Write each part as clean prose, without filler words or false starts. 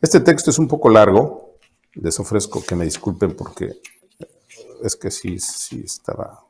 Este texto es un poco largo, les ofrezco que me disculpen porque es que sí estaba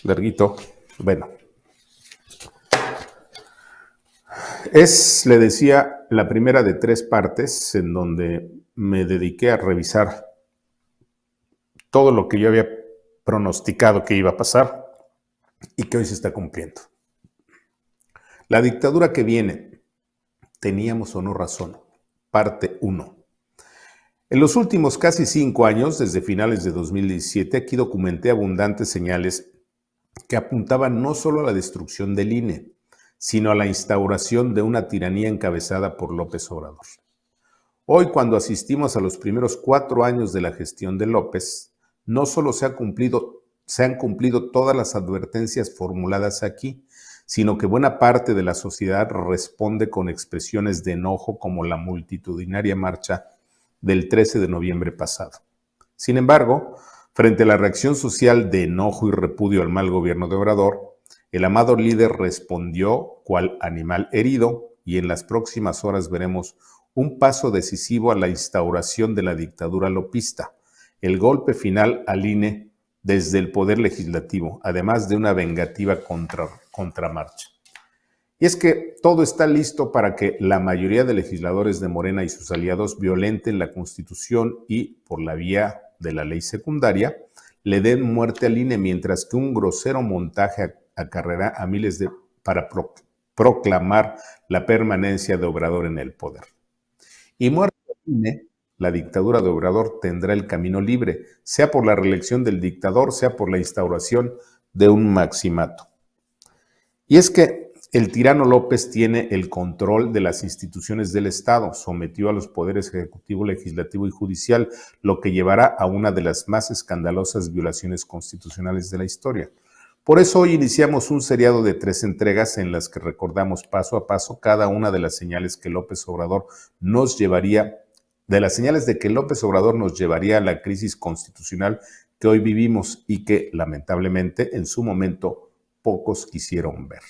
larguito. Bueno, le decía, la primera de 3 partes en donde me dediqué a revisar todo lo que yo había pronosticado que iba a pasar y que hoy se está cumpliendo. La dictadura que viene, ¿teníamos o no razón? Parte 1. En los últimos casi 5 años, desde finales de 2017, aquí documenté abundantes señales que apuntaban no solo a la destrucción del INE, sino a la instauración de una tiranía encabezada por López Obrador. Hoy, cuando asistimos a los primeros 4 años de la gestión de López, no solo se han cumplido todas las advertencias formuladas aquí, sino que buena parte de la sociedad responde con expresiones de enojo como la multitudinaria marcha del 13 de noviembre pasado. Sin embargo, frente a la reacción social de enojo y repudio al mal gobierno de Obrador, el amado líder respondió cual animal herido y en las próximas horas veremos un paso decisivo a la instauración de la dictadura lopista, el golpe final al INE desde el Poder Legislativo, además de una vengativa contramarcha. Y es que todo está listo para que la mayoría de legisladores de Morena y sus aliados violenten la Constitución y, por la vía de la ley secundaria, le den muerte al INE, mientras que un grosero montaje acarreará a miles para proclamar la permanencia de Obrador en el poder. Y muerto el INE, la dictadura de Obrador tendrá el camino libre, sea por la reelección del dictador, sea por la instauración de un maximato. Y es que el tirano López tiene el control de las instituciones del Estado, sometió a los poderes ejecutivo, legislativo y judicial, lo que llevará a una de las más escandalosas violaciones constitucionales de la historia. Por eso hoy iniciamos un seriado de 3 entregas en las que recordamos paso a paso cada una de las señales que López Obrador nos llevaría, de las señales de que López Obrador nos llevaría a la crisis constitucional que hoy vivimos y que lamentablemente en su momento pocos quisieron ver.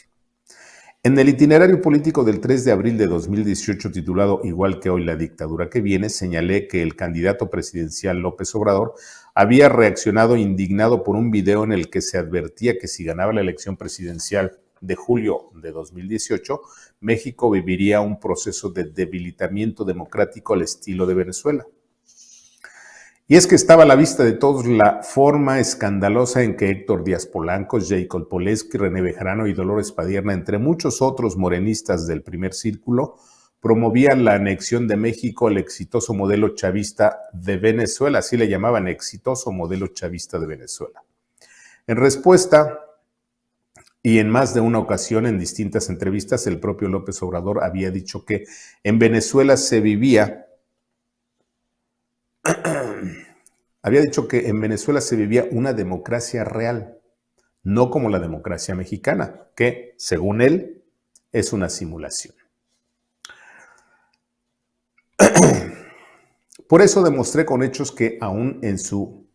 En el itinerario político del 3 de abril de 2018, titulado Igual que hoy la dictadura que viene, señalé que el candidato presidencial López Obrador había reaccionado indignado por un video en el que se advertía que si ganaba la elección presidencial de julio de 2018, México viviría un proceso de debilitamiento democrático al estilo de Venezuela. Y es que estaba a la vista de todos la forma escandalosa en que Héctor Díaz Polanco, Jacob Polensky, René Bejarano y Dolores Padierna, entre muchos otros morenistas del primer círculo, promovían la anexión de México al exitoso modelo chavista de Venezuela, así le llamaban, exitoso modelo chavista de Venezuela. En respuesta, y en más de una ocasión en distintas entrevistas, el propio López Obrador había dicho que en Venezuela se vivía una democracia real, no como la democracia mexicana, que, según él, es una simulación. Por eso demostré con hechos que, aún en su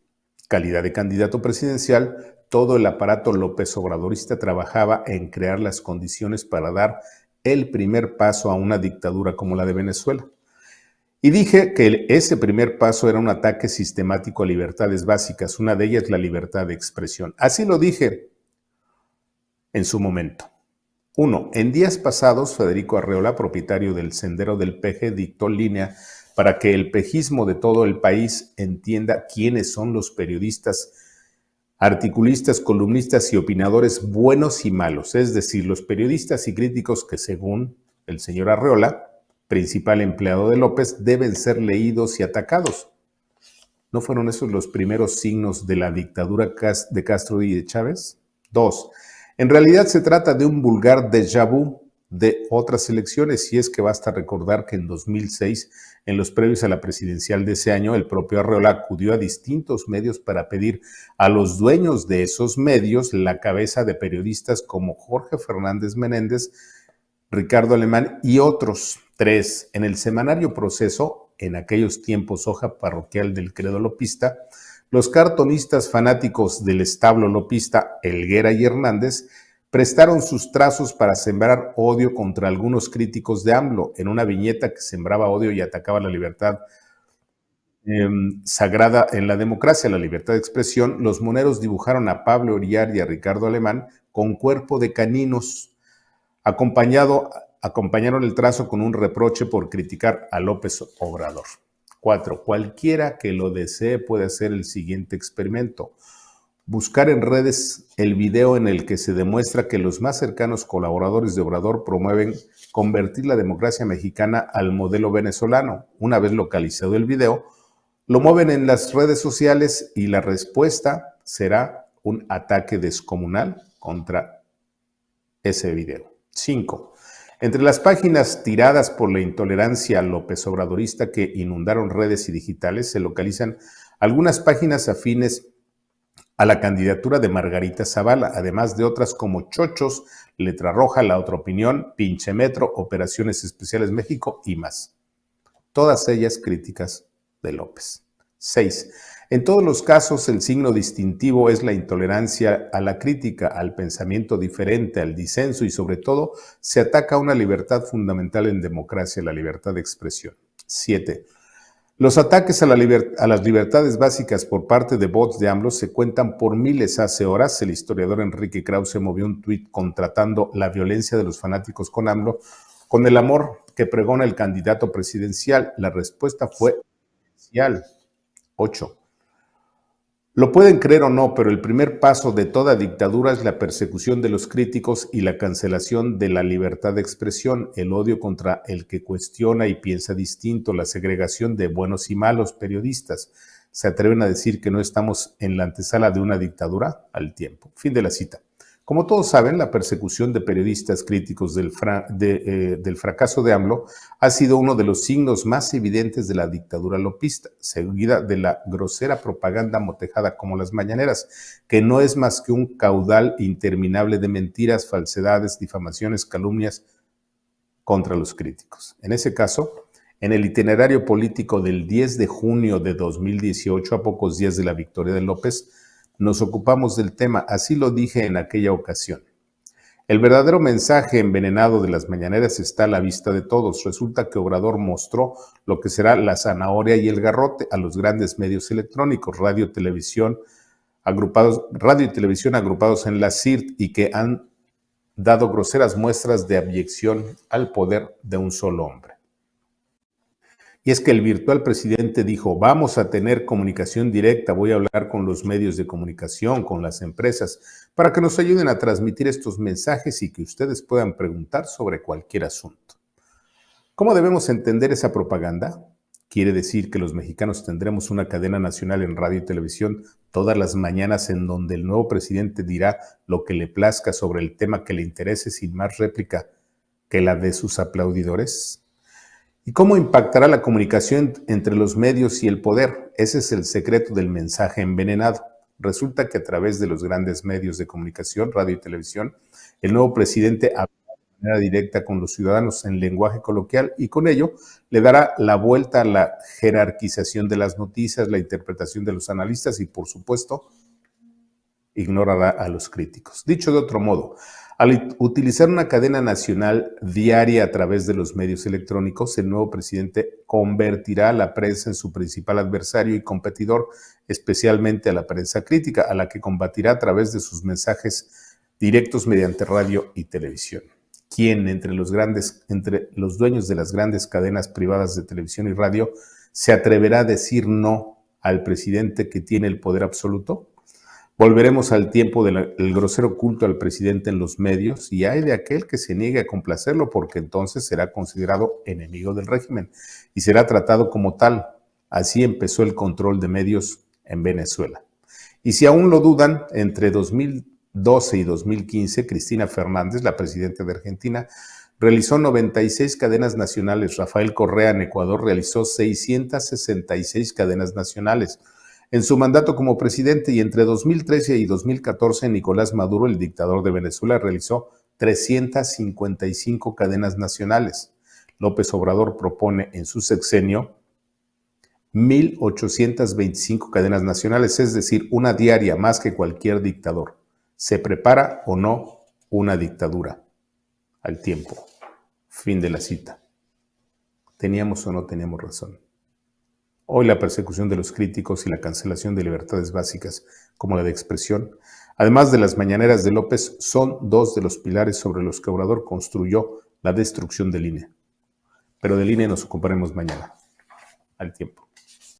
calidad de candidato presidencial, todo el aparato López Obradorista trabajaba en crear las condiciones para dar el primer paso a una dictadura como la de Venezuela. Y dije que ese primer paso era un ataque sistemático a libertades básicas, una de ellas la libertad de expresión. Así lo dije en su momento. 1. En días pasados, Federico Arreola, propietario del Sendero del Peje, dictó línea para que el pejismo de todo el país entienda quiénes son los periodistas, articulistas, columnistas y opinadores buenos y malos, es decir, los periodistas y críticos que, según el señor Arreola, principal empleado de López, deben ser leídos y atacados. ¿No fueron esos los primeros signos de la dictadura de Castro y de Chávez? 2. En realidad se trata de un vulgar déjà vu de otras elecciones, y es que basta recordar que en 2006, en los previos a la presidencial de ese año, el propio Arreola acudió a distintos medios para pedir a los dueños de esos medios la cabeza de periodistas como Jorge Fernández Menéndez, Ricardo Alemán y otros. 3. En el semanario Proceso, en aquellos tiempos hoja parroquial del credo lopista, los cartonistas fanáticos del establo lopista, Helguera y Hernández, prestaron sus trazos para sembrar odio contra algunos críticos de AMLO en una viñeta que sembraba odio y atacaba la libertad sagrada en la democracia, la libertad de expresión. Los moneros dibujaron a Pablo Orillar y a Ricardo Alemán con cuerpo de caninos, acompañaron el trazo con un reproche por criticar a López Obrador. 4. Cualquiera que lo desee puede hacer el siguiente experimento. Buscar en redes el video en el que se demuestra que los más cercanos colaboradores de Obrador promueven convertir la democracia mexicana al modelo venezolano. Una vez localizado el video, lo mueven en las redes sociales y la respuesta será un ataque descomunal contra ese video. 5. Entre las páginas tiradas por la intolerancia López Obradorista que inundaron redes y digitales se localizan algunas páginas afines a la candidatura de Margarita Zavala, además de otras como Chochos, Letra Roja, La Otra Opinión, Pinche Metro, Operaciones Especiales México y más. Todas ellas críticas de López. 6. En todos los casos, el signo distintivo es la intolerancia a la crítica, al pensamiento diferente, al disenso y sobre todo se ataca una libertad fundamental en democracia, la libertad de expresión. 7. Los ataques a las libertades básicas por parte de bots de AMLO se cuentan por miles. Hace horas, el historiador Enrique Krause movió un tuit contratando la violencia de los fanáticos con AMLO con el amor que pregona el candidato presidencial. La respuesta fue esencial. 8. Lo pueden creer o no, pero el primer paso de toda dictadura es la persecución de los críticos y la cancelación de la libertad de expresión, el odio contra el que cuestiona y piensa distinto, la segregación de buenos y malos periodistas. ¿Se atreven a decir que no estamos en la antesala de una dictadura? Al tiempo. Fin de la cita. Como todos saben, la persecución de periodistas críticos del fracaso de AMLO ha sido uno de los signos más evidentes de la dictadura lopista, seguida de la grosera propaganda motejada como las mañaneras, que no es más que un caudal interminable de mentiras, falsedades, difamaciones, calumnias contra los críticos. En ese caso, en el itinerario político del 10 de junio de 2018, a pocos días de la victoria de López, nos ocupamos del tema, así lo dije en aquella ocasión. El verdadero mensaje envenenado de las mañaneras está a la vista de todos. Resulta que Obrador mostró lo que será la zanahoria y el garrote a los grandes medios electrónicos, radio y televisión agrupados en la CIRT y que han dado groseras muestras de abyección al poder de un solo hombre. Y es que el virtual presidente dijo, vamos a tener comunicación directa, voy a hablar con los medios de comunicación, con las empresas, para que nos ayuden a transmitir estos mensajes y que ustedes puedan preguntar sobre cualquier asunto. ¿Cómo debemos entender esa propaganda? Quiere decir que los mexicanos tendremos una cadena nacional en radio y televisión todas las mañanas en donde el nuevo presidente dirá lo que le plazca sobre el tema que le interese sin más réplica que la de sus aplaudidores. ¿Y cómo impactará la comunicación entre los medios y el poder? Ese es el secreto del mensaje envenenado. Resulta que a través de los grandes medios de comunicación, radio y televisión, el nuevo presidente hablará de manera directa con los ciudadanos en lenguaje coloquial y con ello le dará la vuelta a la jerarquización de las noticias, la interpretación de los analistas y, por supuesto, ignorará a los críticos. Dicho de otro modo, al utilizar una cadena nacional diaria a través de los medios electrónicos, el nuevo presidente convertirá a la prensa en su principal adversario y competidor, especialmente a la prensa crítica, a la que combatirá a través de sus mensajes directos mediante radio y televisión. ¿Quién entre los dueños de las grandes cadenas privadas de televisión y radio se atreverá a decir no al presidente que tiene el poder absoluto? Volveremos al tiempo del grosero culto al presidente en los medios y hay de aquel que se niegue a complacerlo porque entonces será considerado enemigo del régimen y será tratado como tal. Así empezó el control de medios en Venezuela. Y si aún lo dudan, entre 2012 y 2015, Cristina Fernández, la presidenta de Argentina, realizó 96 cadenas nacionales. Rafael Correa en Ecuador realizó 666 cadenas nacionales en su mandato como presidente, y entre 2013 y 2014 Nicolás Maduro, el dictador de Venezuela, realizó 355 cadenas nacionales. López Obrador propone en su sexenio 1,825 cadenas nacionales, es decir, una diaria más que cualquier dictador. ¿Se prepara o no una dictadura. Al tiempo. Fin de la cita. ¿Teníamos o no teníamos razón? Hoy la persecución de los críticos y la cancelación de libertades básicas, como la de expresión, además de las mañaneras de López, son dos de los pilares sobre los que Obrador construyó la destrucción del INE. Pero del INE nos ocuparemos mañana. Al tiempo.